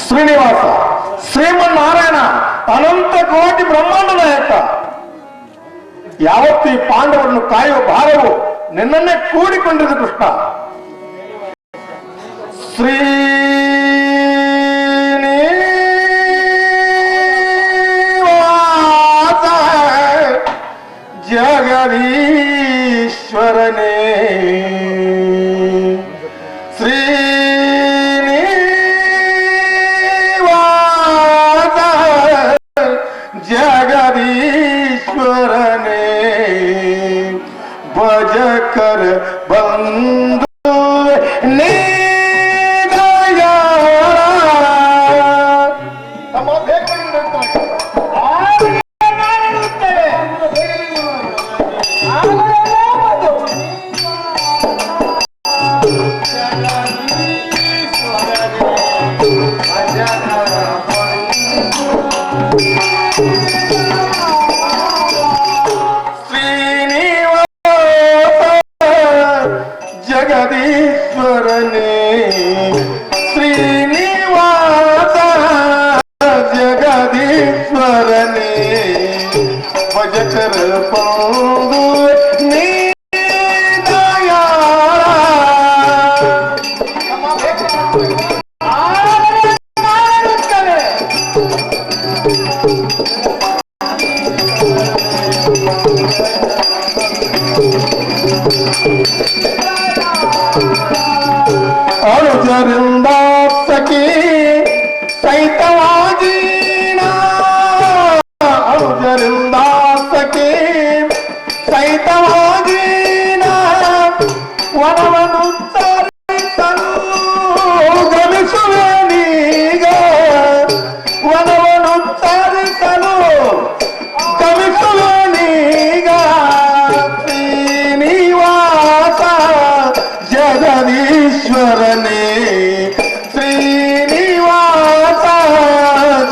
ಶ್ರೀನಿವಾಸ, ಶ್ರೀಮನ್ನಾರಾಯಣ, ಅನಂತ ಕೋಟಿ ಬ್ರಹ್ಮಾಂಡ ನಾಯಕ. ಯಾವತ್ತು ಈ ಪಾಂಡವರನ್ನು ಕಾಯುವ ಭಾರವು ನಿನ್ನನ್ನೇ ಕೂಡಿಕೊಂಡಿದೆ ಕೃಷ್ಣ. ಶ್ರೀನಿವಾಸ ಜಗದೀಶ್ವರನೇ, ಶ್ರೀನಿವಾಸ ಜಗದೀಶ್ವರನೇ, ಭಜಕರ ಬಂಧು ನೀ ಜಗದೀಶ್ವರನೇ, ಶ್ರೀನಿವಾಸ ಜಗದೀಶ್ವರನೇ, ಭಜಕರ ಬಂಧು ನೀ ಅನುಜರಿಂದ ಸಖಿ ಸಹಿತವಾಗಿನ, ಅನುಜರಿಂದ ಸಖಿ ಸಹಿತವಾಗಿನ, ವನವನ್ನು ತರಿಸಲು ಗಮಿಸುವೆನೀಗ, ವನವನ್ನು ತರಿಸಲು ಗಮಿಸುವೆನೀಗ, ಶ್ರೀನಿವಾಸ ಜಗದೀಶ್ವರನೇ, ಶ್ರೀನಿವಾಸ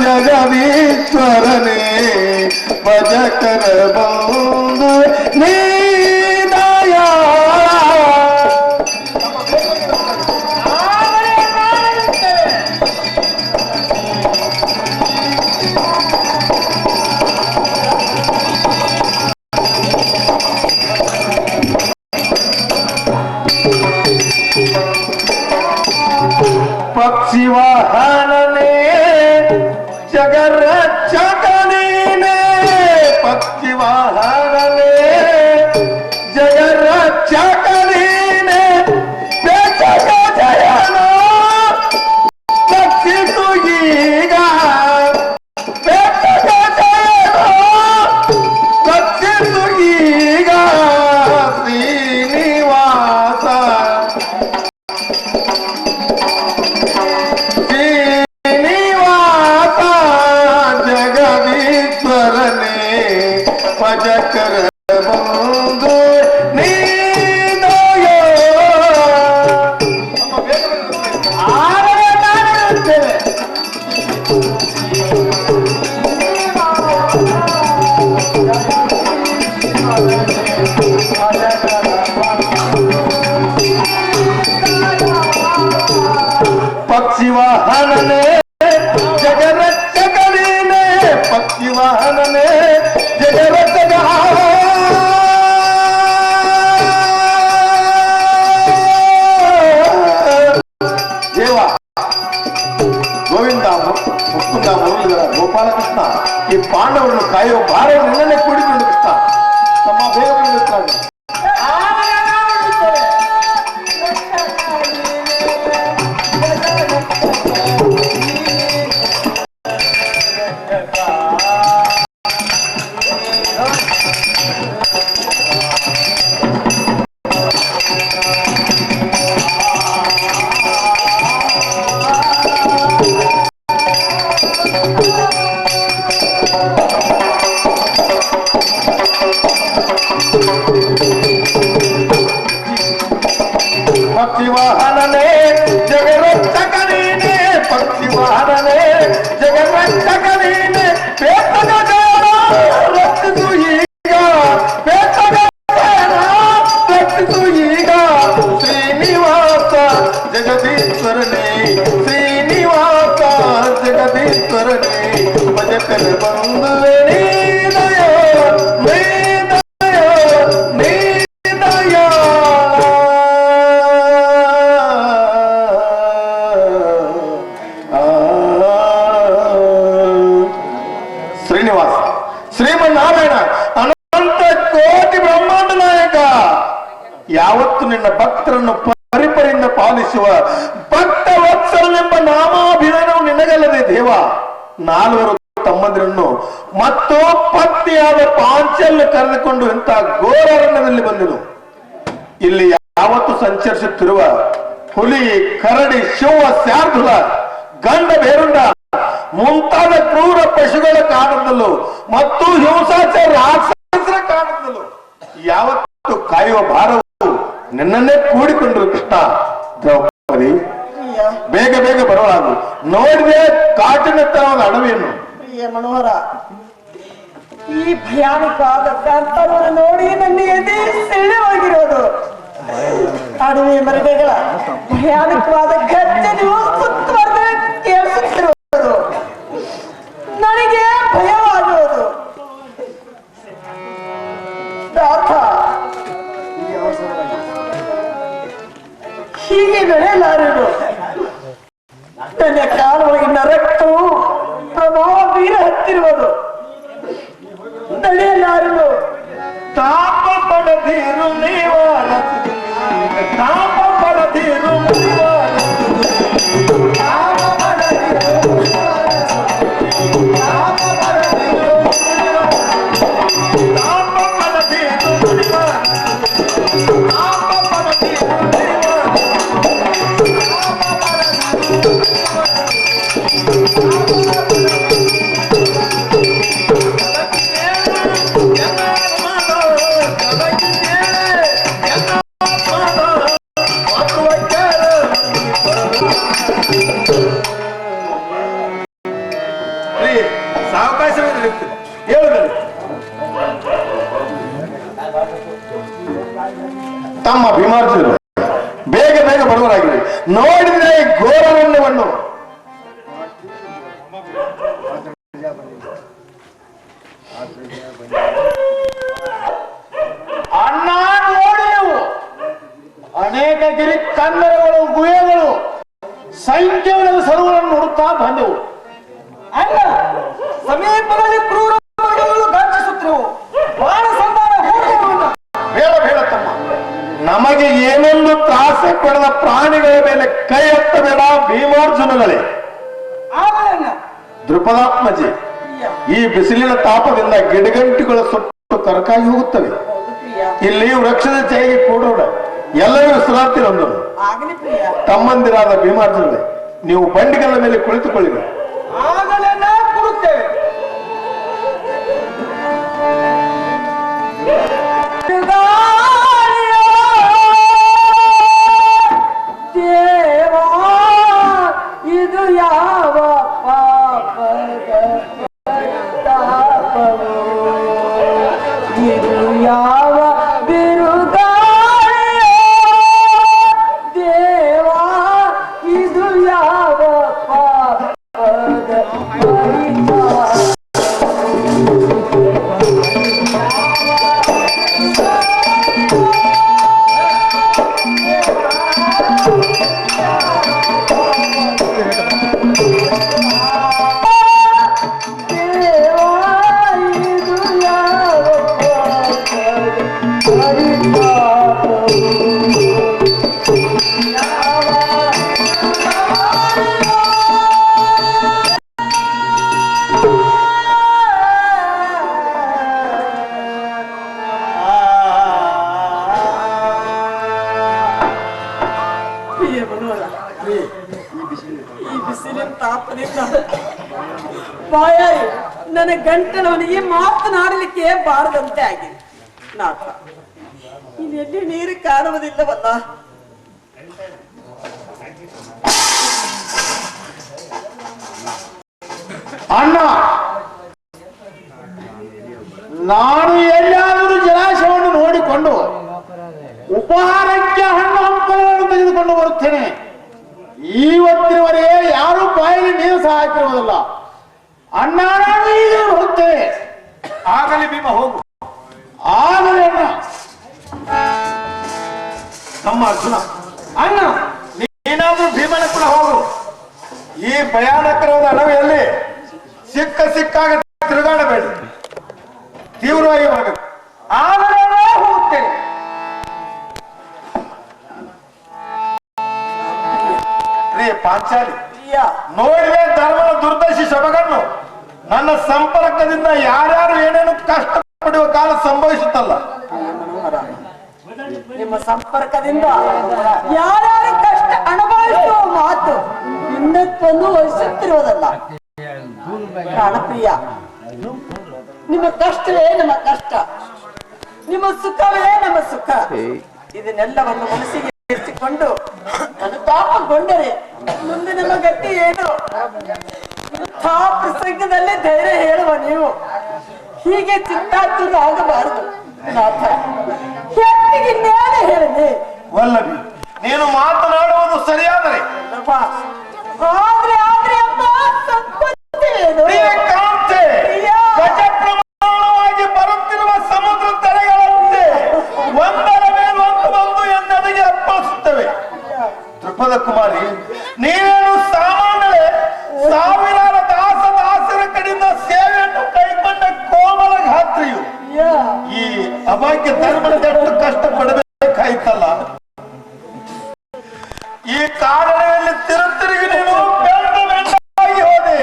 ಜಗದೀಶ್ವರನೇ, ಭಜಕರ ಬಂಧು ನೀ ಪಕ್ಷಿವಾಹನನೇ ಜಗರಕ್ಷಕನೇ, ಪಕ್ಷಿವಾಹನನೇ ಜಗರಕ್ಷಕನೇ, ಬೆಚ್ಚಗ ಜಯನ ರಕ್ಷಿಸು ಈಗ, ಬೆಚ್ಚಗ ಜಯನ ರಕ್ಷಿಸು ಈಗ, ಶ್ರೀನಿವಾಸ ಭಜಕರ ಬಂಧು ನೀ ದಯೋ. ಪಕ್ಷಿವಾಹನನೇ ಜಗರಕ್ಷಕನೇ, ಪಕ್ಷಿವಾಹನನೇ ಜಗರಕ್ಷಕ, ದೇವ ಗೋವಿಂದ ಮುಕುಂದ ಮುರಳೀಧರ ಗೋಪಾಲಕೃಷ್ಣ, ಈ ಪಾಂಡವರನ್ನು ಕಾಯುವ ಭಾರವನ್ನು ನಿನ್ನನ್ನೇ ಕೂಡಿಕೊಂಡು ಕೃಷ್ಣ. ತಮ್ಮ ಬೇಗ ಬಂದಿರ್ತಾರೆ. ಪಕ್ಷಿವಾಹನನೇ ಜಗರಕ್ಷಕನೇ, ಪಕ್ಷಿವಾಹನನೇ ಜಗರಕ್ಷಕನೇ, ಬೇತಗ ಜಯನ ರಕ್ಷಿಸು ಈಗ, ಬೇತಗ ಜಯನ ರಕ್ಷಿಸು ಈಗ, ಶ್ರೀನಿವಾಸ ಜಗದೀಶ್ವರನೇ, ಶ್ರೀನಿವಾಸ ಜೊತೆ ಬಂದುವೆ ನೀದಯ ನೀದಯ ನೀದಯ ಶ್ರೀನಿವಾಸ ಶ್ರೀಮನ್ನಾರಾಯಣ ಅನಂತ ಕೋಟಿ ಬ್ರಹ್ಮಾಂಡ ನಾಯಕ ಯಾವತ್ತು ನಿನ್ನ ಭಕ್ತರನ್ನು ಪರಿಪರಿಂದ ಪಾಲಿಸುವ ಭಕ್ತ ವತ್ಸಲನೆಂಬ ನಾಮಾಭಿಧಾನವು ನಿನಗಲ್ಲದೆ ದೇವ. ನಾಲ್ವರು ತಮ್ಮಂದಿರನ್ನು ಮತ್ತು ಪತ್ನಿಯಾದ ಪಾಂಚಲ್ಯ ಕರೆದುಕೊಂಡು ಇಂಥ ಘೋರಾರಣ್ಯದಲ್ಲಿ ಬಂದನು. ಇಲ್ಲಿ ಯಾವತ್ತು ಸಂಚರಿಸುತ್ತಿರುವ ಹುಲಿ, ಕರಡಿ, ಶಿವ, ಶಾರ್ದುಲ, ಗಂಡ ಬೇರುಂಡ ಮುಂತಾದ ಕ್ರೂರ ಪಶುಗಳ ಕಾರಣದಲ್ಲೂ ಮತ್ತು ಹಿಂಸಾಚಾರ ರಾಕ್ಷಸರ ಕಾರಣದಲ್ಲೂ ಯಾವತ್ತು ಕಾಯುವ ಭಾರವು ನಿನ್ನನ್ನೇ ಕೂಡಿಕೊಂಡರು ಕೃಷ್ಣ. ದ್ರೌಪದಿ ಬೇಗ ಬೇಗ ಬರಲಾಗು. ನೋಡಿದೆ ಕಾಟಿನತ್ತರವಾದ ಅಡವಿಯನ್ನು. ಮನೋಹರ, ಈ ಭಯಾನಕವಾದ ಪ್ರಾಂತವನ್ನು ನೋಡಿ ನನ್ನ ಎದೆ ಸೆಳೆವಾಗಿರೋದು. ಅಡವಿ ಮರಗಳ ಭಯಾನಕವಾದ ಗರ್ಜನೆಯು ಸುತ್ತುವರೆದು ಕೇಳಿಸುತ್ತಿರುವುದು ನನಗೆ ಭಯವಾಗುವುದು. ಹೀಗೆ ನಡೆಯಲಾರದು. ನನ್ನ ಕಾಲೊಳಗಿನ ರಕ್ತವು ಪ್ರಭಾವ ಬೀರ ಹತ್ತಿರುವುದು. ನಡೆಯಲಾರದು. ತಾಪ ಪಡೆದಿರು ನೀವಾರ ತಾಪ ಪಡೆದಿರು ತಮ್ಮ ಭೀಮಾರ್ಜುನರು ಬೇಗ ಬೇಗ ಬರುವರಾಗಿದೆ. ನೋಡಿದ್ರೆ ಘೋರರಣ್ಯವನ್ನು ಅಣ್ಣ ನೋಡಿ, ಅನೇಕ ಗಿರಿ ಕಂದರಗಳು, ಗುಹೆಗಳು, ಸಂಖ್ಯೆಗಳ ಸರುಗಳನ್ನು ನೋಡುತ್ತಾ ಬಂದೆವು. ಅಲ್ಲ, ಸಮೀಪದಲ್ಲಿ ಕ್ರೂರ ಗರ್ಜಿಸುತ್ತಿರುವು. ಬಾಣ ಸಂಧಾನ ಬೇಡ ಬೇಡ ತಮ್ಮ, ನಮಗೆ ಏನೊಂದು ತ್ರಾಸ ಕೊಡದ ಪ್ರಾಣಿಗಳ ಮೇಲೆ ಕೈ ಎತ್ತಬೇಡ ಭೀಮಾರ್ಜುನಗಳೇ. ದೃಪದಾತ್ಮಜಿ, ಈ ಬಿಸಿಲಿನ ತಾಪದಿಂದ ಗಿಡಗಂಟಿಗಳ ಸುಟ್ಟು ಕರಕಾಗಿ ಹೋಗುತ್ತವೆ. ಇಲ್ಲಿ ವೃಕ್ಷದ ಚೈಗೆ ಕೂಡೋಣ, ಎಲ್ಲರೂ ವಿಶ್ರಾಂತಿ ಹೊಂದೋಣ. ತಮ್ಮಂದಿರಾದ ಭೀಮಾರ್ಜುನಗಳೇ, ನೀವು ಬಂಡಿಗಳ ಮೇಲೆ ಕುಳಿತುಕೊಳ್ಳಿರಿ. ಇದು ಯಾವ ಪಾಪದ ತಾಪವೋ, ಇದು ಯಾವ ಬಿರುಗಾಳಿಯೋ ದೇವಾ, ಇದು ಯಾವ ಪಾಪದ ಬಾಯಾರಿ ನನ್ನ ಗಂಟಲವನಿಗೆ ಮಾತನಾಡಲಿಕ್ಕೆ ಬಾರದಂತೆ ಆಗಿದೆ. ನಾಥ, ಇನ್ನೆಲ್ಲಿ ನೀರು ಕಾಣುವುದಿಲ್ಲವಲ್ಲ. ಅಣ್ಣ, ನಾನು ಎಲ್ಲಾದರೂ ಜಲಾಶಯವನ್ನು ನೋಡಿಕೊಂಡು ಉಪಹಾರಕ್ಕೆ ಹಣ್ಣು ಹಂಪಲುಗಳನ್ನು ತೆಗೆದುಕೊಂಡು ಬರುತ್ತೇನೆ. ಇವತ್ತಿನವರೆಗೆ ಯಾರೂ ಬಾಯಲ್ಲಿ ನೀರು ಸಹ ಹಾಕಿರುವುದಿಲ್ಲ. ಅಣ್ಣ ನಾನು ಈಗ ಹೋಗ್ತೇವೆ. ಆಗಲಿ ಭೀಮ ಹೋಗು. ಆಗಲೇ ಅಣ್ಣ. ನಮ್ಮ ಅರ್ಜುನ ಅಣ್ಣ ನೀನಾದ್ರೂ ಭೀಮನ ಕೂಡ ಹೋಗು. ಈ ಭಯಾನಕರವಾದ ಅಡವಿಯಲ್ಲಿ ಸಿಕ್ಕಾಗ ತಿರುಗಾಡಬೇಡಿ, ತೀವ್ರವಾಗಿ ಬರಬೇಕು. ಆಗಲೇ ಹೋಗ್ತೇವೆ. ಪ್ರಿಯ ಪಾಂಚಾಲಿ, ನೋಡಿದೆ ಧರ್ಮದ ದುರ್ದಶಿ ಸೊಬಗನ್ನು. ನನ್ನ ಸಂಪರ್ಕದಿಂದ ಯಾರ್ಯಾರು ಏನೇನು ಕಷ್ಟ ಪಡುವ ಕಾಲ ಸಂಭವಿಸುತ್ತಲ್ಲ. ನಿಮ್ಮ ಸಂಪರ್ಕದಿಂದ ಯಾರ್ಯಾರು ಕಷ್ಟ ಅನುಭವಿಸುವ ಮಾತು ಇನ್ನೊಂದು ವಹಿಸುತ್ತಿರುವುದಲ್ಲ. ಪ್ರಾಣಪ್ರಿಯ, ನಿಮ್ಮ ಕಷ್ಟವೇ ನಮ್ಮ ಕಷ್ಟ, ನಿಮ್ಮ ಸುಖವೇ ನಮ್ಮ ಸುಖ. ಇದನ್ನೆಲ್ಲವನ್ನು ಮನಸ್ಸಿಗೆ ಎತ್ತಿಕೊಂಡು ಅನುತಾಪಗೊಂಡರೆ ಮುಂದೆ ನಮ್ಮ ಗತಿ ಏನು? ಇಂಥ ಪ್ರಸಂಗದಲ್ಲಿ ಧೈರ್ಯ ಹೇಳುವ ನೀವು ಹೀಗೆ ಚಿಂತಾತುರ ಆಗಬಾರದು. ನಾಥ, ಹೇಳನೆ ವಲ್ಲಭಿ, ನೀನು ಮಾತನಾಡುವುದು ಸರಿಯಾದರೆ ಆದ್ರೆ ಅಮ್ಮ ಸಂಪತ್ತಿವೇನು? ಗಜಪ್ರಮಾಣವಾಗಿ ಬರುತ್ತಿರುವ ಸಮುದ್ರ ತಲೆಗಳಂತೆ ಒಂದರ ಮೇಲೆ ಒಂದು ಎನ್ನದಿಗೆ ಅಪ್ಪಳಿಸುತ್ತವೆ. ತ್ರಿಪದ ಕುಮಾರಿ, ನೀವೇನು ಸಾಮಾನ್ಯವೇ? ಸಾವಿರಾರು ದಾಸರ ಕಡೆಯಿಂದ ಸೇವೆಯನ್ನು ಕೈಗೊಂಡ ಕೋಮಲ ಗಾತ್ರಿಯು ಈ ಅಭಾಗ್ಯ ಧರ್ಮದಷ್ಟು ಕಷ್ಟ ಪಡಬೇಕಾಯ್ತಲ್ಲ. ಈ ಕಾರಣದಲ್ಲಿ ತಿರುಗಿ ನೀನು ಬೆಂಡಾಗಿ ಹೋದೆ.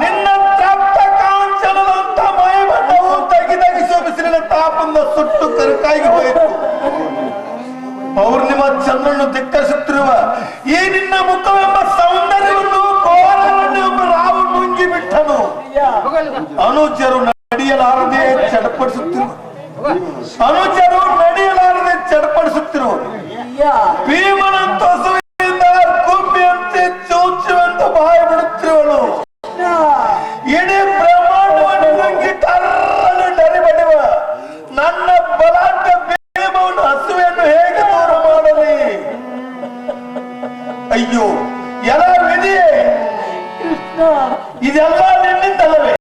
ನಿನ್ನ ತಪ್ತ ಕಾಂಚನದಂತ ಮೈಬಣ್ಣವು ತಗಿದಗಿಸುವ ಬಿಸಿಲಿನ ತಾಪದಿಂದ ಸುಟ್ಟು ಕರಕಾಗಿ ಹೋಯಿತು. ಪೌರ್ಣಿಮಾ ಚಂದ್ರನು ಧಿಕ್ಕರಿಸುತ್ತಿರುವ ಈ ನಿನ್ನ ಮುಖವೆಂಬ ಸೌಂದರ್ಯವನ್ನು ಕೋರವನ್ನೆಂಬ ರಾವು ನುಂಗಿ ಬಿಟ್ಟನು. ಅನುಜರು ನಡೆಯಲಾರದೆ ಚಡಪಡಿಸುತ್ತಿರುವ ಭೀಮನಂತ ಹಸುವಿನಿಂದ ಗುಬ್ಬಿಯಂತೆ ಚೂಚುವೆಂದು ಬಾಯಿ ಬಿಡುತ್ತಿರುವಳು. ಇಡೀ ಬ್ರಹ್ಮಾಂಡವನ್ನು ನುಂಗಿ ಟರ್ರನ್ನು ಡರಿಬಡಿವ ನನ್ನ ಬಲಾಢ್ಯ ಭೀಮವನ್ನು ಹಸುವೆಯನ್ನು ಹೇಗೆ ದೂರ ಮಾಡಲಿ? ಅಯ್ಯೋ ಎಲ್ಲ ವಿಧಿಯೇ, ಇದೆಲ್ಲ ನಿನ್ನಿಂದಲ್ಲವೇ?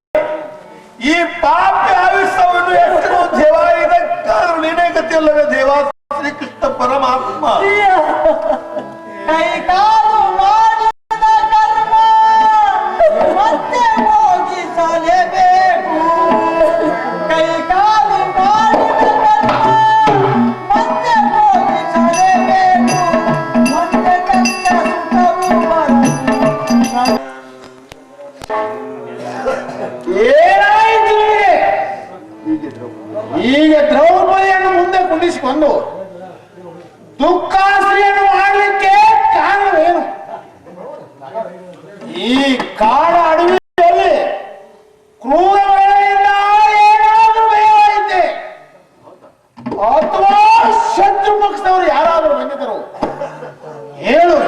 ಈ ಪಾಪಿ ಆಯುಷ್ಯವನ್ನು ಎಷ್ಟು ದೇವ, ಇದಕ್ಕಾದ್ರೂ ನೀನೇ ಗತಿಯಲ್ಲವೇ ದೇವ ಶ್ರೀಕೃಷ್ಣ ಪರಮಾತ್ಮ? ಕೈಕಾಲು ಮಾಡಿದ ಕರ್ಮ ಮತ್ತೆ ಹೋಗಿಸಲೇಬೇಕು. ಕೈಕಾಲು ಮಾಡಿದ ಕರ್ಮ ಮತ್ತೆ ಹೋಗಿಸಲೇಬೇಕು. ಮತ್ತೆ ಕಷ್ಟ ಸುಖವು ಬರಬೇಕು. ಏನಾಯಿತು ಈಗ? ದ್ರೌಪದಿಯನ್ನು ಮುಂದೆ ಕುಂದಿಸಿಕೊಂಡು ದುಃಖಾಶ್ರಿಯನ್ನು ಮಾಡಲಿಕ್ಕೆ ಕಾರಣವೇನು? ಈ ಕಾಡ ಅಡವಿಯಲ್ಲಿ ಕ್ರೂರ ಮಳೆಯಿಂದ ಏನಾದರೂ ಭಯವಾಯಿತೆ ಅಥವಾ ಶತ್ರು ಪಕ್ಷದವರು ಯಾರಾದರೂ ಬಂದಿದ್ದರು?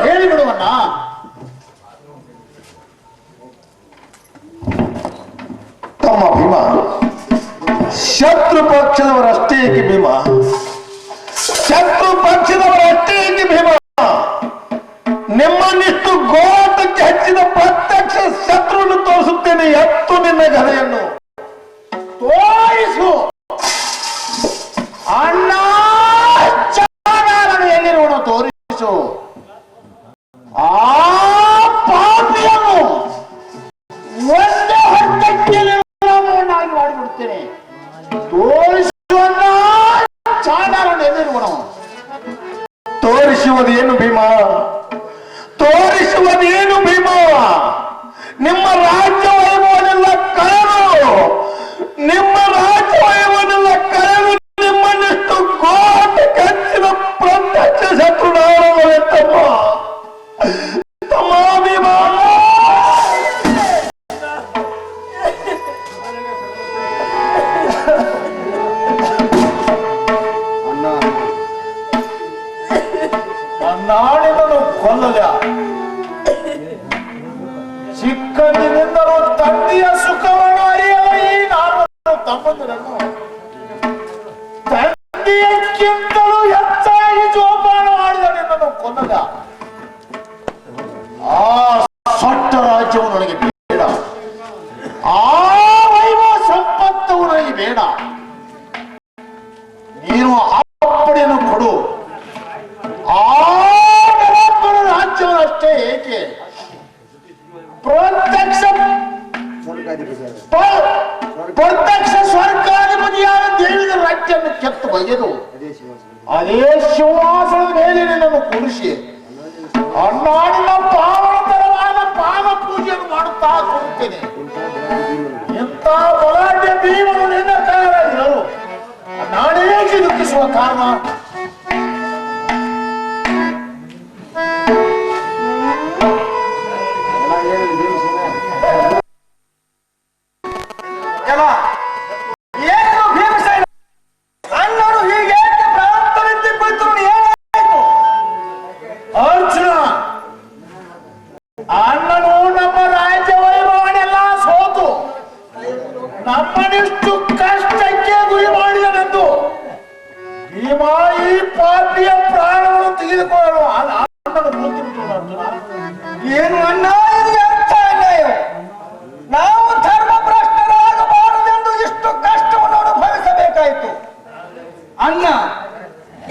ಹೇಳಿ ಬಿಡುವಣ್ಣ. ತಮ್ಮ ಭೀಮ, ಶತ್ರು ಪಕ್ಷದವರಷ್ಟೇ ಏಕೆ ಭೀಮ? ಶತ್ರು ಪಕ್ಷದವರಷ್ಟೇ ಏಕೆ ಭೀಮ? ನಿಮ್ಮನ್ನಿಷ್ಟು ಗೋಟಕ್ಕೆ ಹಚ್ಚಿದ ಪ್ರತ್ಯಕ್ಷ ಶತ್ರುವನ್ನು ತೋರಿಸುತ್ತೇನೆ. ಎತ್ತು ನಿನ್ನ ಗದೆಯನ್ನು ತೋರಿಸು ಅಣ್ಣ. ಎಲ್ಲಿರುವನು ತೋರಿಸು. ಆ ಪಾಪಿಯನ್ನು ಒಂದೇ ಹೊತ್ತಕ್ಕೆ ಮಾಡಿಬಿಡ್ತೇನೆ. ತೋರಿಸುವನ್ನ ಚಾಂಡಾಲನ್ನು ಎಲ್ಲಿರುವನು? ತೋರಿಸುವುದೇನು ಭೀಮ? ತೋರಿಸುವುದೇನು ಭೀಮ? ನಿಮ್ಮ ರಾಜ್ಯ ವೈಭವನೆಲ್ಲ ಕಳೆದು, ನಿಮ್ಮ ರಾಜ್ಯ ವೈಭವನೆಲ್ಲ ಕಳೆದು ನಿಮ್ಮನ್ನಿಷ್ಟು ಗೋಟ ಕಚ್ಚಿದ ಪ್ರತ್ಯಕ್ಷ ಶತ್ರು ನಾವೇ ತಮ್ಮ ಭೀಮ. ನಾಡಿನನ್ನು ಕೊಲ್ಲಲ. ಚಿಕ್ಕಂದಿನಿಂದಲೂ ತಂದೆಯ ಸುಖವನ್ನು ಅರಿಯಲ ಈ ನಾನು ತಮ್ಮಂದಿರನ್ನು ತಂದೆಯಕ್ಕಿಂತಲೂ ಹೆಚ್ಚಾಗಿ ಜೋಪಾನ ಮಾಡಿದ ನಿನ್ನನ್ನು ಕೊಲ್ಲಲ. ಆ ಸೊಟ್ಟ ರಾಜ್ಯವು ನನಗೆ ಬೇಡ. ಅಣ್ಣಾಡಿನ ಪಾವನತರವಾದ ಪಾದ ಪೂಜೆಯನ್ನು ಮಾಡುತ್ತಾ ಕೂರುತ್ತೇನೆ. ಇಂಥ ಬಲಾಢ್ಯ ಭೀಮನು ನಿನ್ನ ಕಾರಣರು ನಾನೇಕೆ ದುಃಖಿಸುವ ಕಾರಣ? ಏನು ಭೀಮಸೇನ ಅಣ್ಣನು ಹೀಗೆ ಪ್ರಾಂತವಿದ್ದು ಕುಳಿತರು ಏನಾಯಿತು? ಅರ್ಜುನ, ಅಣ್ಣನು ನಮ್ಮ ರಾಜ್ಯ ವೈಭವನೆಲ್ಲ ಸೋತು ನಮ್ಮನಿಷ್ಟು ಕಷ್ಟಕ್ಕೆ ಗುರಿ ಮಾಡಿದನೆಂದು ಭೀಮ ಈ ಪಾಪಿಯ ಪ್ರಾಣವನ್ನು ತೆಗೆದುಕೊಳ್ಳಲು ಅಣ್ಣನು ಕೂತಿಬಿಟ್ಟು ಅರ್ಜುನ. ಏನು ಅಣ್ಣ, ಇದು ಎಂಥ ಅನ್ಯಾಯ! ನಾವು ಧರ್ಮ ಭ್ರಷ್ಟರಾಗಬಾರದೆಂದು ಇಷ್ಟು ಕಷ್ಟವನ್ನು ಅನುಭವಿಸಬೇಕಾಯಿತು. ಅಣ್ಣ,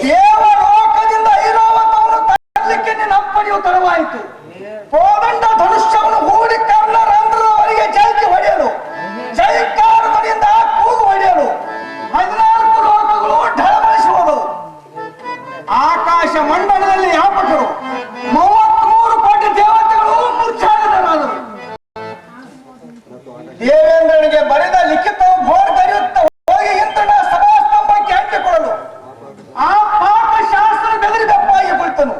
ದೇವಲೋಕದಿಂದ ಐರಾವತವನ್ನು ತರಲಿಕ್ಕೆ ನಿನ್ನ ಅಪ್ಪಣೆಯು ತಡವಾಯಿತು. ಕೋದಂಡ ಧನುಷ್ಯವನ್ನು ಹೂಡಿ ಕರ್ಣರಂಧ್ರದವರೆಗೆ ಜೈಕಿ ಹೊಡೆಯಲು, ಜೈಕಾರದಿಂದ ಕೂಗು ಹೊಡೆಯಲು 14 ಲೋಕಗಳು ಢಳಬಳಿಸುವುದು. ಆಕಾಶ ಮಂಡಲದಲ್ಲಿ ಯಾಪಕರು 33 ಕೋಟಿ ದೇವತೆಗಳು ಮೂರ್ಛಾಗತರಾದರು. ದೇವೇಂದ್ರನಿಗೆ ಬರೆದ ಲಿಖಿತವು ಬೋರ್ ಕರೆಯುತ್ತ ಹೋಗಿ ಇಂದ್ರನ ಸಭಾಸ್ತಂಭಕ್ಕೆ ಅಂಟಿಕೊಡಲು ಆ ಪಾಠಶಾಸ್ತ್ರ ಬೆದರಿ ಬೆಪ್ಪಾಗಿ ಕುಳಿತನು.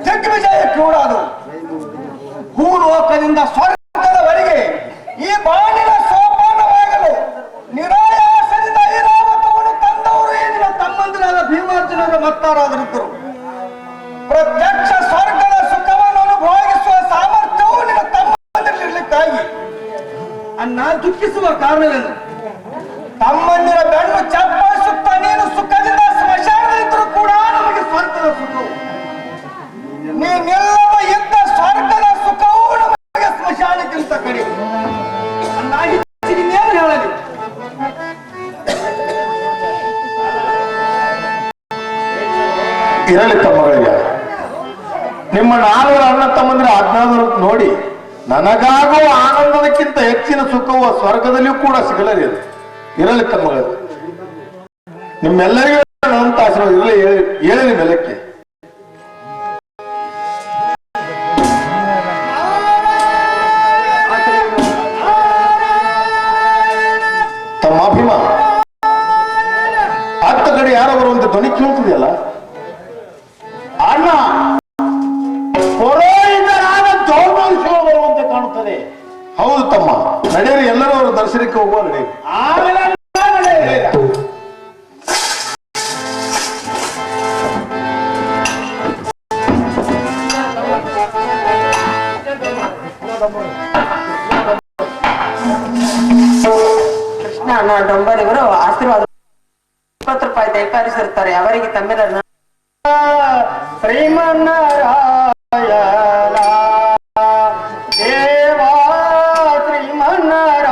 ದಿಗ್ವಿಜಯ ಕೂಡಾದು. ಭೂಲೋಕದಿಂದ ಸ್ವರ್ಗದವರೆಗೆ ಈ ಬಾಣಿನ ಸೋಪಾನವಾಗಲು ನಿರಾಯಾಸದಿಂದ ಐರಾವತವನ್ನು ತಂದವರು ಏನಿನ ತಮ್ಮಂದಿರಾದ ಭೀಮಾರ್ಜುನರ ಮತ್ತಾರಾದರಿದ್ದರು. ಪ್ರತ್ಯಕ್ಷ ಸ್ವರ್ಗದ ಸುಖವನ್ನು ಅನುಭವಿಸುವ ಸಾಮರ್ಥ್ಯವು ನಿನ್ನ ತಮ್ಮಂದಿರಲಿಕ್ಕಾಗಿ ಅನ್ನ ದುಃಖಿಸುವ ಕಾರಣವೇನು? ತಮ್ಮಂದಿರ ಬೆನ್ನು ಚಪ್ಪಳಿಸುತ್ತ ನೀನು ಸುಖದಿಂದ ಸ್ಮಶಾನದಲ್ಲಿದ್ದರೂ ಕೂಡ ನಮಗೆ ಸ್ವಂತದ ಸುಖವು, ನೀನೆಲ್ಲವ ಇದ್ದ ಸ್ವರ್ಗದ ಸುಖವು ನಮಗೆ ಸ್ಮಶಾನಕ್ಕಿಂತ ಕಡಿಮೆ. ಅನ್ನ ಹೆಚ್ಚಿನೇನು ಹೇಳಲಿ? ಇರಲಿ ತಮ್ಮಗಳಿಗೆ, ನಿಮ್ಮ 4 ಅಣ್ಣ ತಮ್ಮಂದಿರ ಆಜ್ಞಾದರು ನೋಡಿ ನನಗಾಗುವ ಆನಂದದಕ್ಕಿಂತ ಹೆಚ್ಚಿನ ಸುಖವು ಸ್ವರ್ಗದಲ್ಲಿಯೂ ಕೂಡ ಸಿಗಲರಿ. ಅದು ಇರಲಿ ತಮ್ಮಗಳು, ನಿಮ್ಮೆಲ್ಲರಿಗೂ ಅನಂತ ಆಶೀರ್ವಾದ ಇರಲಿ. ಹೇಳಿ ನಿಮ್ಮೆಲ್ಲಕ್ಕೆ ತಮ್ಮ ಅಭಿಮ ಹತ್ತ ಕಡೆ ಯಾರೋ ಬರುವಂತೆ ಧ್ವನಿ ಕೇಳ್ತಿದೆಯಲ್ಲ? ಅಣ್ಣ, ಪುರೋಹಿತರಾದ ಜೋಪಾಲಿಸುವ ಬರುವಂತೆ ಕಾಣುತ್ತದೆ. ಹೌದು ತಮ್ಮ, ನಡೆಯರಿ, ಎಲ್ಲರೂ ಅವರ ದರ್ಶನಕ್ಕೆ ಹೋಗುವ ನಡೆ. ಆಮೇಲೆ ನಡೆಯಿರಿ. ಕೃಷ್ಣ ಅಣ್ಣ ಡೊಂಬರಿವರು ಆಶೀರ್ವಾದ 20 ರೂಪಾಯಿ ದಯಪಾಲಿಸಿರುತ್ತಾರೆ. ಅವರಿಗೆ ತಮ್ಮೆಲ್ಲರನ್ನ ಶ್ರೀಮನ್ನಾರಾಯಣ ದೇವಾ ಶ್ರೀಮನ್ನಾರಾಯಣ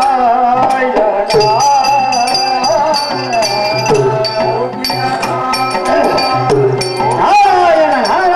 ನಾರಾಯಣ ನಾರಾಯಣ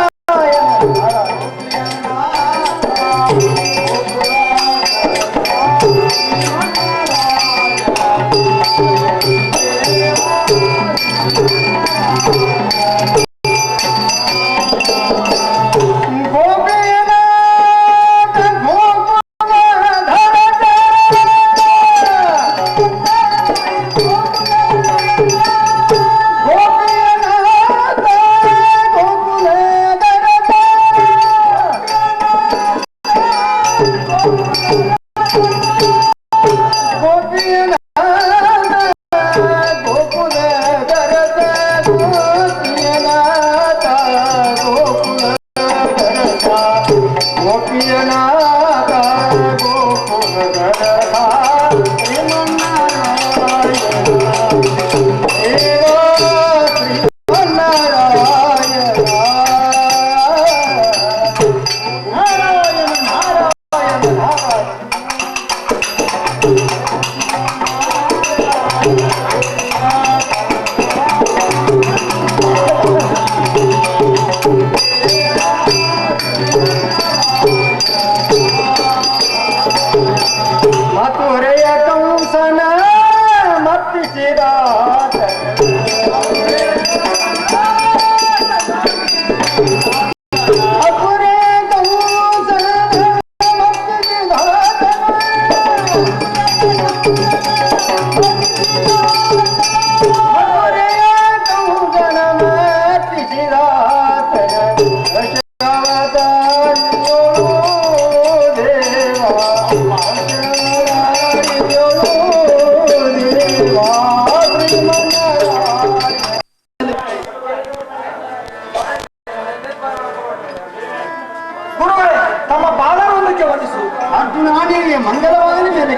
ಗುರುಗಳೇ ತಮ್ಮ ಪಾದವೊಂದಕ್ಕೆ ವಂದಿಸು. ಅರ್ಜುನಾನಿಗೆ ಮಂಗಲವಾಗಲಿ ಮೇಲೆ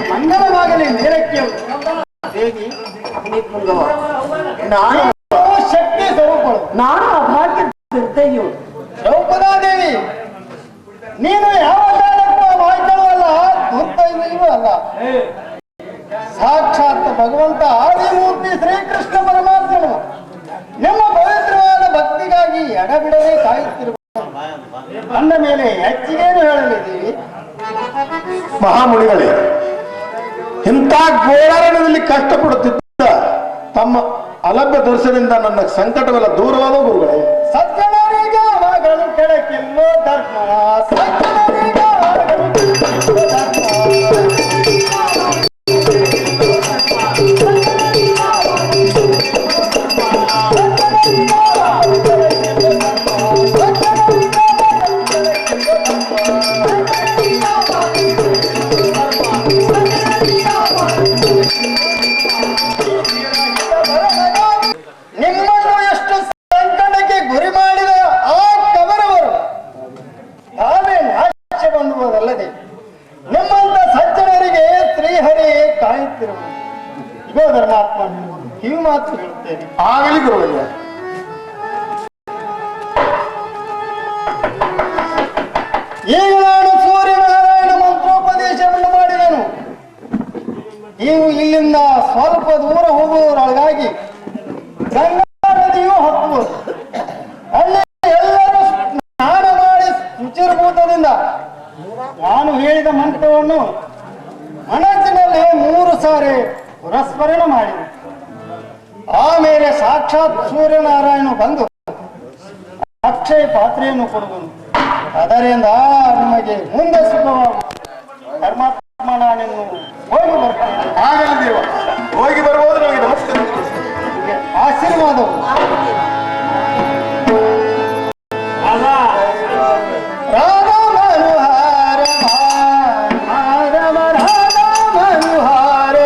ಮಂಗಲವಾಗಲಿ ಮೇಲಕ್ಕೆ ದೇವಿ. ನಾನು ಶಕ್ತಿ ಸ್ವರೂಪಳು. ನಾನು ಅಭಾಗ್ಯ ದುರ್ದೈಯು. ದ್ರೌಪದಾದೇವಿ, ನೀನು ಯಾವ ಕಾರಣಕ್ಕೂ ವಾಯ್ತಳವಲ್ಲ, ದುರ್ದೈವಿಯೂ ಅಲ್ಲ. ಸಾಕ್ಷಾತ್ ಭಗವಂತ ಆದಿಮೂರ್ತಿ ಶ್ರೀಕೃಷ್ಣ ಪರಮಾತ್ಮನು ನಿಮ್ಮ ಪವಿತ್ರವಾದ ಭಕ್ತಿಗಾಗಿ ಎಡಬಿಡದೆ ಕಾಯುತ್ತಿರುವ ಅಂದ ಮೇಲೆ ಹೆಚ್ಚಿಗೇನು ಹೇಳಲಿದ್ದೀವಿ? ಮಹಾಮುನಿಗಳೇ, ಇಂಥ ಗೋಳಾರಣದಲ್ಲಿ ಕಷ್ಟಪಡುತ್ತಿದ್ದ ತಮ್ಮ ಅಲಭ್ಯ ದರ್ಶನದಿಂದ ನನ್ನ ಸಂಕಟವೆಲ್ಲ ದೂರವಾದ ಗುರುಗಳೇ. ಸಜ್ಜನರಿಗೆ ಮಗಳು ಕೆಳಕಿಲ್ಲೋ ಧರ್ಮ, ಸಜ್ಜನರಿಗೆ ಮಗಳು ಕೆಳಕಿಲ್ಲೋ ಧರ್ಮ. ನಿಮ್ಮನ್ನು ಎಷ್ಟು ಸಂಕಟಕ್ಕೆ ಗುರಿ ಮಾಡಿದ ಆ ಕವರವರು ತಾವೇ ನಾಶಗೊಂಡುವುದಲ್ಲದೆ ನಿಮ್ಮಂತ ಸಜ್ಜನರಿಗೆ ಶ್ರೀಹರಿ ಕಾಯುತ್ತಿರುವುದು. ಇಗೋ ಧರ್ಮಾತ್ಮ, ಕಿವಿ ಮಾತು ಹೇಳುತ್ತೇನೆ. ಆಗಲಿ ಗುರುವಯ್ಯ. ಈಗ ನಾನು ಸೂರ್ಯನಾರಾಯಣ ಮಂತ್ರೋಪದೇಶವನ್ನು ಮಾಡಿದನು. ನೀವು ಇಲ್ಲಿಂದ ಸ್ವಲ್ಪ ದೂರ ಹೋಗುವುದರೊಳಗಾಗಿ ಗಂಗಾ ನದಿಯು ಹತ್ತುವುದು. ಅಲ್ಲಿ ಎಲ್ಲರೂ ಸ್ನಾನ ಮಾಡಿ ಶುಚಿರ್ಭೂತದಿಂದ ನಾನು ಹೇಳಿದ ಮಂತ್ರವನ್ನು ಮನಸ್ಸಿನಲ್ಲಿ 3 ಸಾರಿ ಪುರಸ್ಮರಣ ಮಾಡಿದೆ. ಆಮೇಲೆ ಸಾಕ್ಷಾತ್ ಸೂರ್ಯನಾರಾಯಣ ಬಂದು ಅಕ್ಷಯ ಪಾತ್ರೆಯನ್ನು ಕೊಡುವನು. ಅದರಿಂದ ನಿಮಗೆ ಮುಂದೆ ಸಿಗುವ ಧರ್ಮಾತ್ಮ ನಾನೆನ್ನು ಹೋಗಿ ಬರ್ತೇನೆ. ಆಗಲಿ ದೇವ, ಹೋಗಿ ಬರ್ಬೋದು. ನಮಗೆ ನಮಸ್ಕಾರ. ಆಶೀರ್ವಾದವು. ರಾಮ ಮನೋಹರ ಮಾಧವ, ರಾಮ ಮನೋಹರ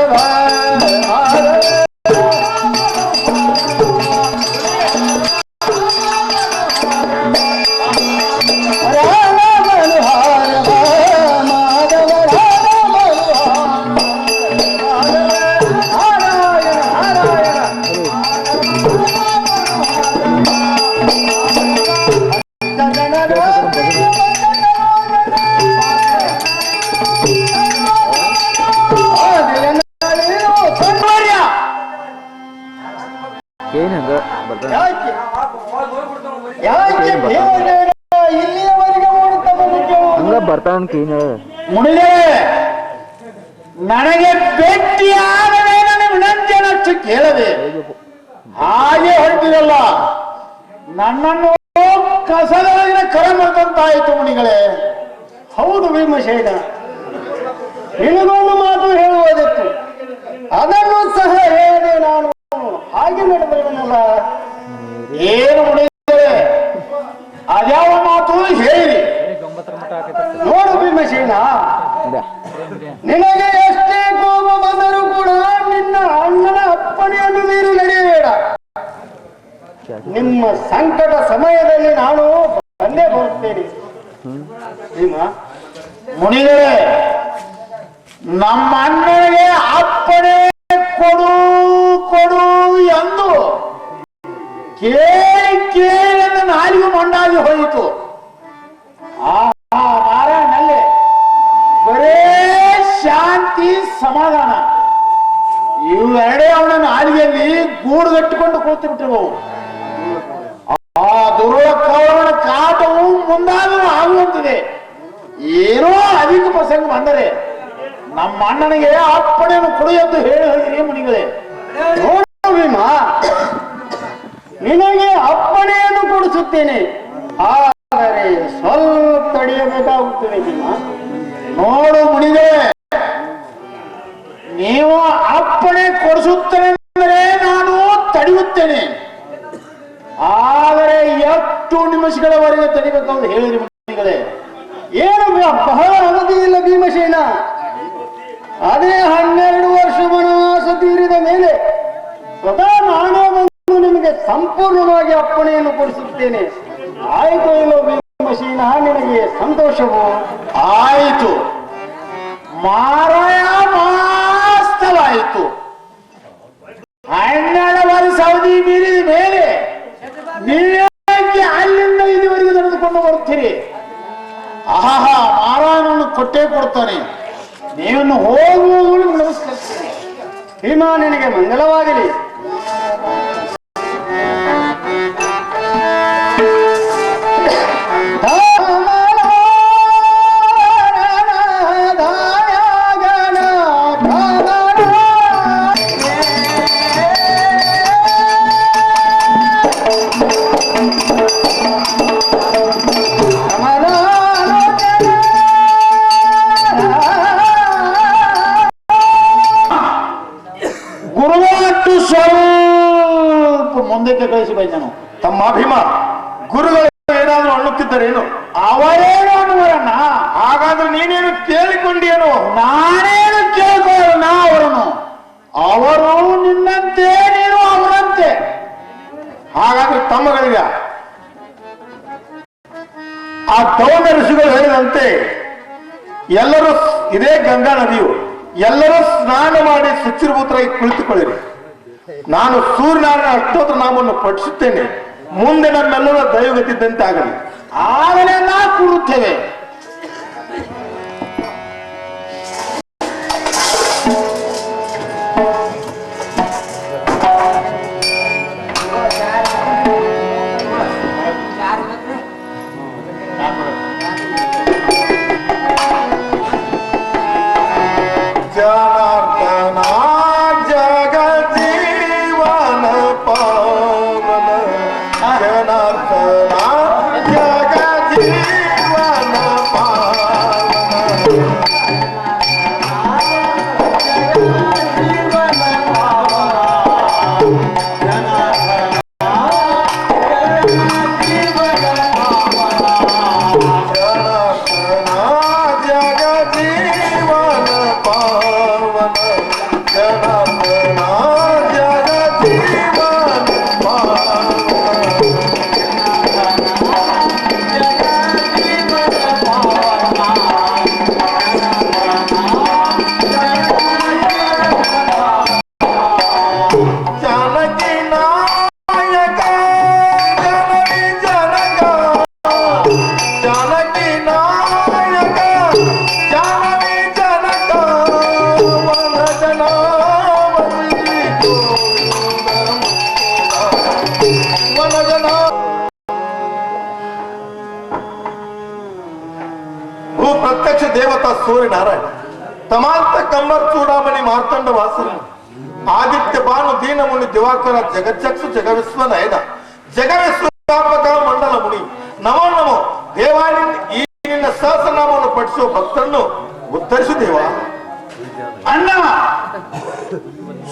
ಯಾಕೆ ಇಲ್ಲಿಯವರೆಗೆ ಓಡುತ್ತಾ ಬಂದಿದ್ದೇವೆ? ಬರ್ತಾವನ್ ಕೀನ ಮುಡಿದೆ ನನಗೆ ಭೇಟಿಯಾಗದೆ ನನ್ನ ವಿನಂತಿಯನ್ನು ಕೇಳದೆ ಹಾಗೆ ಹೊರಟಿರಲ್ಲ. ನನ್ನನ್ನು ಕಸದೊಳಗಿನ ಕರ ಮಾಡ್ತಂತಾಯಿತು ಮುನಿಗಳೇ. ಹೌದು ಭೀಮಸೇನ, ನಿನಗೊಂದು ಮಾತು ಹೇಳುವುದಕ್ಕೆ ಅದನ್ನು ಸಹ ಹೇಳದೆ ನಾನು ಹಾಗೆ ನಡೆದವನಲ್ಲ. ನಿಮ್ಮ ಸಂಕಟ ಸಮಯದಲ್ಲಿ ನಾನು ಬಂದೇ ಬರುತ್ತೇನೆ. ಭೀಮ, ಮುನಿಗಳೇ, ನಮ್ಮ ಅಣ್ಣನಿಗೆ ಅಪ್ಪಣೆ ಕೊಡು ಕೊಡು ಎಂದು ಕೇಳಿ ಕೇಳಿ ನನ್ನ ನಾಲಿಗೆ ಮೊಂಡಾಗಿ ಹೋಯಿತು. ಆ ನಾರಾಯಣನಲ್ಲಿ ಬರೇ ಶಾಂತಿ ಸಮಾಧಾನ ಇವೆರಡೇ ಅವನ ನಾಲಿಗೆಯಲ್ಲಿ ಗೂಡುಗಟ್ಟಿಕೊಂಡು ಕೂತಿಬಿಟ್ಟಿರುವವು. ಆ ದುರ್ವಕವನ ಕಾಟವು ಮುಂದಾದರೂ ಆಗುವಂತಿದೆ. ಏನೋ ಅಧಿಕ ಪ್ರಸಂಗ ಬಂದರೆ ನಮ್ಮ ಅಣ್ಣನಿಗೆ ಅಪ್ಪಣೆಯನ್ನು ಕೊಡು ಎಂದು ಹೇಳಿ ಹೋಗಿರಿ ಮುನಿಗಳೇ. ನೋಡು ಭೀಮ, ನಿನಗೆ ಅಪ್ಪಣೆಯನ್ನು ಕೊಡಿಸುತ್ತೇನೆ, ಆದರೆ ಸ್ವಲ್ಪ ತಡೆಯಬೇಕಾಗುತ್ತದೆ. ಭೀಮ, ನೋಡು ಮುನಿಗಳೇ, ನೀವು ಅಪ್ಪಣೆ ಕೊಡಿಸುತ್ತೇನೆ ಅಂದರೆ ನಾನು ತಡೆಯುತ್ತೇನೆ. ಆದರೆ ಎಷ್ಟು ನಿಮಿಷಗಳವರೆಗೆ ತಡಿಬೇಕಂತ ಹೇಳಿರಿ ಮುನಿಗಳೇ. ಏನು ಬಹಳ ಅವಧಿ ಇಲ್ಲ ಭೀಮಸೇನ. ಅದೇ 12 ವರ್ಷ ವನವಾಸ ತೀರಿದ ಮೇಲೆ ಸ್ವತಃ ನಾನೇ ಬಂದು ನಿಮಗೆ ಸಂಪೂರ್ಣವಾಗಿ ಅಪ್ಪಣೆಯನ್ನು ಕೊಡಿಸುತ್ತೇನೆ. ಆಯ್ತು ಇಲ್ಲೋ ಭೀಮಸೇನ, ನಿನಗೆ ಸಂತೋಷವು? ಆಯಿತು ಮಾರಾಯ, ವಾಸ್ತವಾಯಿತು. 12 ವರ್ಷ ಅವಧಿ ಮೀರಿದ ಮೇಲೆ ನೀವೇಕೆ ಅಲ್ಲಿಂದ ಇಲ್ಲಿವರೆಗೆ ನಡೆದುಕೊಂಡು ಬರುತ್ತೀರಿ? ಆಹಾ, ಮಾರಾಯನನ್ನು ಕೊಟ್ಟೇ ಕೊಡ್ತಾನೆ. ನೀವನ್ನು ಹೋಗುವುದು ನಮಸ್ಕರಿಸ್ತೀನಿ. ಭೀಮ, ನಿನಗೆ ಮಂಗಲವಾಗಲಿ. ಗುರುವಾಟ್ಟು ಸ್ವಲ್ಪ ಮುಂದಕ್ಕೆ ಕಳಿಸಿ ಬೈದನು. ತಮ್ಮ ಭೀಮ, ಗುರುಗಳು ಏನಾದ್ರೂ ಅನ್ನುತ್ತಿದ್ದರೇನು? ಅವರೇನು ಅನ್ನುವರನ್ನ? ಹಾಗಾದ್ರೆ ನೀನೇನು ಕೇಳಿಕೊಂಡಿಯೇನು? ನಾನೇನು ಕೇಳ್ಕೊಳ್ಳೋಣ ಅವರನ್ನು? ಅವರು ನಿನ್ನಂತೆ, ನೀನು ಅವರಂತೆ. ಹಾಗಾದ್ರೆ ತಮ್ಮಗಳಿಗೆ ಆ ದೌನ ಋಷಿಗಳು ಹೇಳಿದಂತೆ ಎಲ್ಲರೂ ಇದೇ ಗಂಗಾ ನದಿಯು, ಎಲ್ಲರೂ ಸ್ನಾನ ಮಾಡಿ ಶುಚಿರ್ಭೂತರಾಗಿ ಕುಳಿತುಕೊಳ್ಳಿರಿ. ನಾನು ಸೂರ್ಯನಾರಾಯಣ ಅಷ್ಟೋತ್ರ ನಾಮವನ್ನು ಪಠಿಸುತ್ತೇನೆ. ಮುಂದೆ ನಮ್ಮೆಲ್ಲರ ದೈವಗತಿದ್ದಂತೆ ಆಗಲಿ. ಆಗಲೇ ನಾ ಕೂರುತ್ತೇವೆ. ಜನಾರ್ದನ ಜಗ ಜೀವನ ಪಾವನ, ಜನಾರ್ದನ ಜಗ ಜೀವನ ಪಾವನ. ಪ್ರತ್ಯಕ್ಷ ದೇವತಾ ಸೂರ್ಯನಾರಾಯಣ, ತಮಾಂತ ಕಮ್ಮರ್ ಚೂಡಾಮಣಿ ಮಾರ್ತಂಡ ವಾಸನ, ಆದಿತ್ಯ ಭಾನು ದೀನಮುನಿ ದಿವಾಕರ ಜಗಜ್ಜಕ್ಷು ಜಗವಿಶ್ವ ನಯನ, ಜಗವಿಶ್ವಾತ್ಮಕ ಮಂಡಲ ಮುನಿ, ನಮೋ ನಮೋ ದೇವಾನಿ. ಈ ನಿನ್ನ ಸಹಸ್ರನಾಮವನ್ನು ಪಠಿಸುವ ಭಕ್ತರನ್ನು ಉದ್ಧರಿಸು ದೇವ. ಅಣ್ಣ,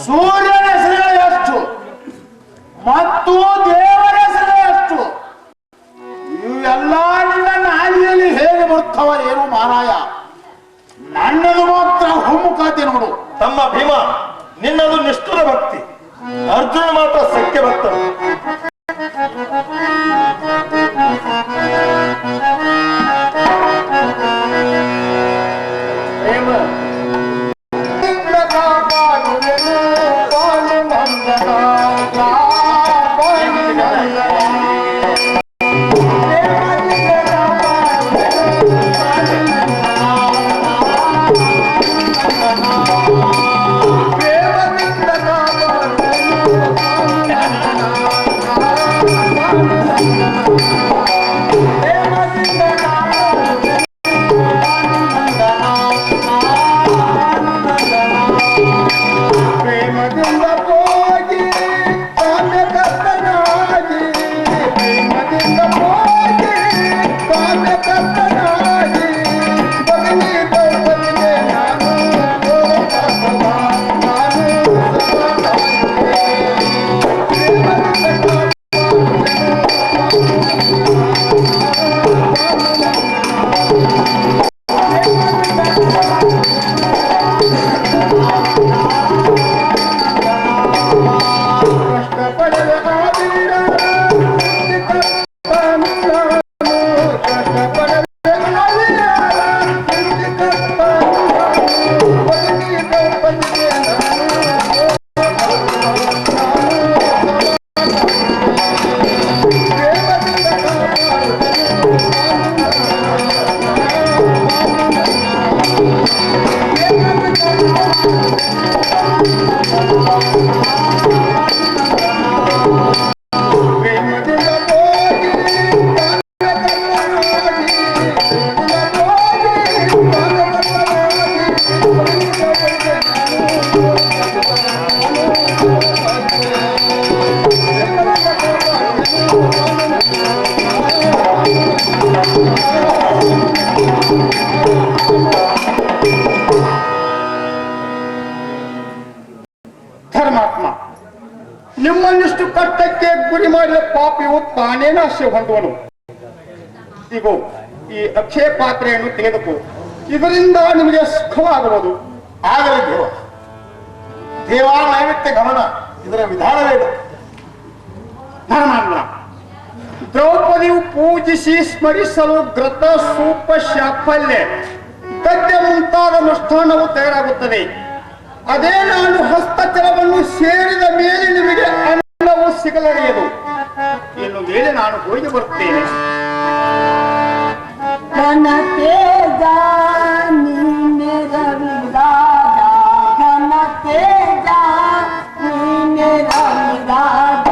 ಸೂರ್ಯನ ಹೆಸರು ಎಷ್ಟು ಮತ್ತು ದೇವರ ಹೆಸರು ಎಷ್ಟು? ಇವೆಲ್ಲ ನಿನ್ನ ನಾಲಿಗೆಯಲ್ಲಿ ಹೇಗೆ ಬರ್ತವ ಏನು ಮಾರಾಯ? ನನ್ನದು ಮಾತ್ರ ಹುಮ್ಮುಖಾತೆ ನೋಡು. ತಮ್ಮ ಭೀಮ, ನಿನ್ನದು ನಿಷ್ಠುರ ಭಕ್ತಿ, ಅರ್ಜುನ ಮಾತ್ರ ಸತ್ಯ ಭಕ್ತರು. ಸೃಷ್ಟಿ ಮಾಡಿದ ಪಾಪಿಯು ತಾನೇ ನಾಶ ಹೊಂದುವನು. ಈಗ ಈ ಅಕ್ಷಯ ಪಾತ್ರೆಯನ್ನು ತೆಗೆದುಕೋ, ಇದರಿಂದ ನಿಮಗೆ ಸುಖವಾಗುವುದು. ಆಗಲಿ ದೇವ. ದೇವ ನೈವೇದ್ಯ ಗಮನ, ಇದರ ವಿಧಾನವೇನು? ಧರ್ಮಾಂಗ ದ್ರೌಪದಿಯು ಪೂಜಿಸಿ ಸ್ಮರಿಸಲು ಗ್ರತ ಸೂಪ ಶಾಫಲ್ಯ ಗದ್ಯ ಮುಂತಾದ ಮೃಷ್ಟಾನ್ನವು ತಯಾರಾಗುತ್ತದೆ. ಅದೇ ನಾನು ಹಸ್ತಚಲವನ್ನು ಸೇರಿದ ಮೇಲೆ ನಿಮಗೆ ಅನ್ನವು ಸಿಗಲರಿಯದು. ಇನ್ನು ಮೇಲೆ ನಾನು ಹೋಗಿ ಬರುತ್ತೇನೆ. ಘನ ತೇಜ ನೀನೆ ರವಿರಾಜ, ಘನ ತೇಜ ನೀನೆ ರವಿರಾಜ.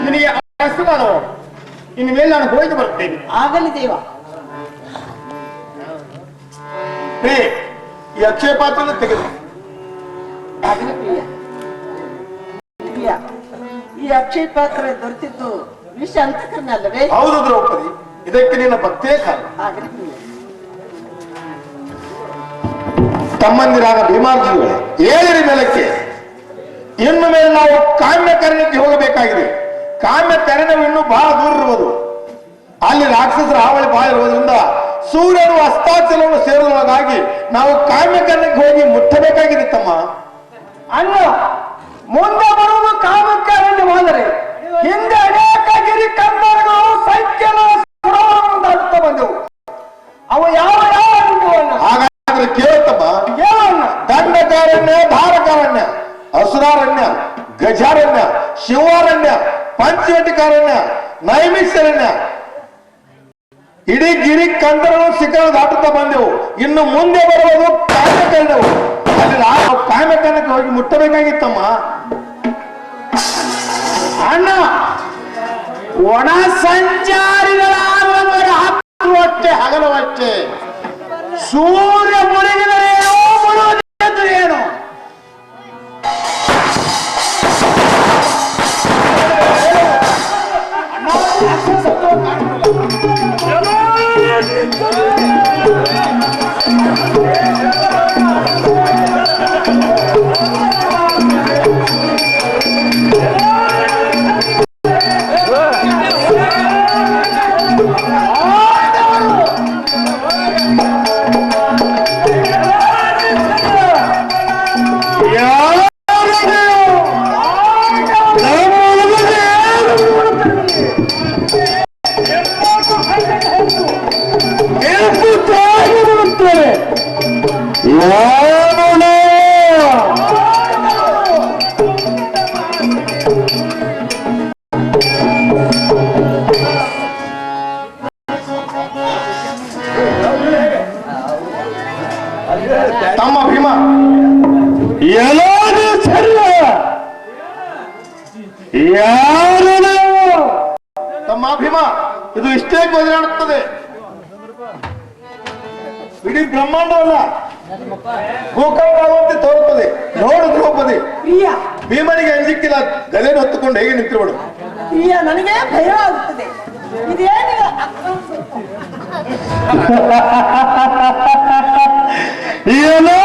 ನಿನಗೆ ಆಶೀರ್ವಾದವು. ಇನ್ನು ಮೇಲೆ ನಾನು ಹೋಗಿ ಬರುತ್ತೇನೆ. ಆಗಲಿ ದೇವ. ಪ್ರಿಯ, ಈ ಅಕ್ಷಯ ಪಾತ್ರೆಯನ್ನು ತೆಗೆದು. ಆಗಲಿ ಪ್ರಿಯ. ಪ್ರಿಯ, ಈ ಅಕ್ಷಯ ಪಾತ್ರೆ ದೊರೆತಿದ್ದು ವಿಷ ಅಂತಕರನಲ್ಲವೇ? ಹೌದು ದ್ರೌಪದಿ, ಇದಕ್ಕೆ ನಿನ್ನ ಭಕ್ತಿಯೇ ಕಾರಣ. ಆಗಲಿ ಪ್ರಿಯ. ತಮ್ಮಂದಿರಾದ ಭೀಮಾರ್ಜುನಗಳೇ, ಏಳರಿ ಮೇಲಕ್ಕೆ. ಇನ್ನು ಮೇಲೆ ನಾವು ಕಾಮ್ಯ ಕರ್ಣಕ್ಕೆ ಹೋಗಬೇಕಾಗಿದೆ. ಕಾಮ್ಯ ಕರ್ಣವು ಇನ್ನೂ ಬಹಳ ದೂರ ಇರುವುದು. ಅಲ್ಲಿ ರಾಕ್ಷಸರ ಹಾವಳಿ ಬಹಳ ಇರುವುದರಿಂದ ಸೂರ್ಯನು ಅಸ್ತಾಚಲವನ್ನು ಸೇರುವುದಕ್ಕಾಗಿ ನಾವು ಕಾಮ್ಯ ಕರ್ಣಕ್ಕೆ ಹೋಗಿ ಮುಟ್ಟಬೇಕಾಗಿದೆ ತಮ್ಮ. ಅಣ್ಣ, ಮುಂದೆ ಬರುವುದು ಕಾಮಕ್ಕಾರಣ್ಯ ಹೋದರೆ ಹಿಂದೆ ಅನೇಕ ಗಿರಿ ಕಂದರಗಳು ಸಂಖ್ಯೆನ ದಾಟುತ್ತಾ ಬಂದವು. ಅವು ಯಾವ ಯಾವ ಅಣ್ಣ? ಹಾಗಾದ್ರೆ ಕೇಳುತ್ತಮ್ಮ, ಏನಣ್ಣ? ದಂಡಕಾರಣ್ಯ, ಧಾರಕಾರಣ್ಯ, ಅಸುರಾರಣ್ಯ, ಗಜಾರಣ್ಯ, ಶಿವಾರಣ್ಯ, ಪಂಚವಟಿಕಾರಣ್ಯ, ನೈಮಿಷಾರಣ್ಯ, ಇಡೀ ಗಿರಿ ಕಂದರಗಳು ಶಿಖರ ದಾಟುತ್ತಾ ಬಂದೆವು. ಇನ್ನು ಮುಂದೆ ಬರುವುದು ಕಾಮ್ಯಕರ್ಣವು. ಅಲ್ಲಿ ನಾವು ಕಾಮ್ಯಕರ್ಣಕ್ಕೆ ಹೋಗಿ ಮುಟ್ಟಬೇಕಾಗಿತ್ತಮ್ಮ. ಅಣ್ಣ, ಒಣ ಸಂಚಾರಿಗಳ ಹತ್ತುವಷ್ಟೇ ಹಗಲುವಷ್ಟೇ. ಸೂರ್ಯ ಮುಳುಗಿದರೇನೋ ಮುಳುಗದೇನು. ತಮ್ಮ ಭೀಮ, ಎಲ್ಲರೂ ಸರಿ. ಯಾರು ನಾವು? ತಮ್ಮ ಭೀಮ, ಇದು ಇಷ್ಟೇ ಬದಲಾಡುತ್ತದೆ. ಇಡೀ ಬ್ರಹ್ಮಾಂಡವಲ್ಲ ಭೂಕಂಪ ಆಗುವಂತೆ ತೋರುತ್ತದೆ. ನೋಡು ದ್ರೌಪದಿ, ಪ್ರಿಯ, ಭೀಮನಿಗೆ ಅಂಜಿಕ್ಕಿಲ್ಲ. ಗದೆಯನ್ನು ಹೊತ್ತುಕೊಂಡು ಹೇಗೆ ನಿಂತಿರುವಳು. ಪ್ರಿಯ, ನನಗೆ ಭಯವಾಗುತ್ತದೆ. ಇದೇನಿಲ್ಲ ಏನೋ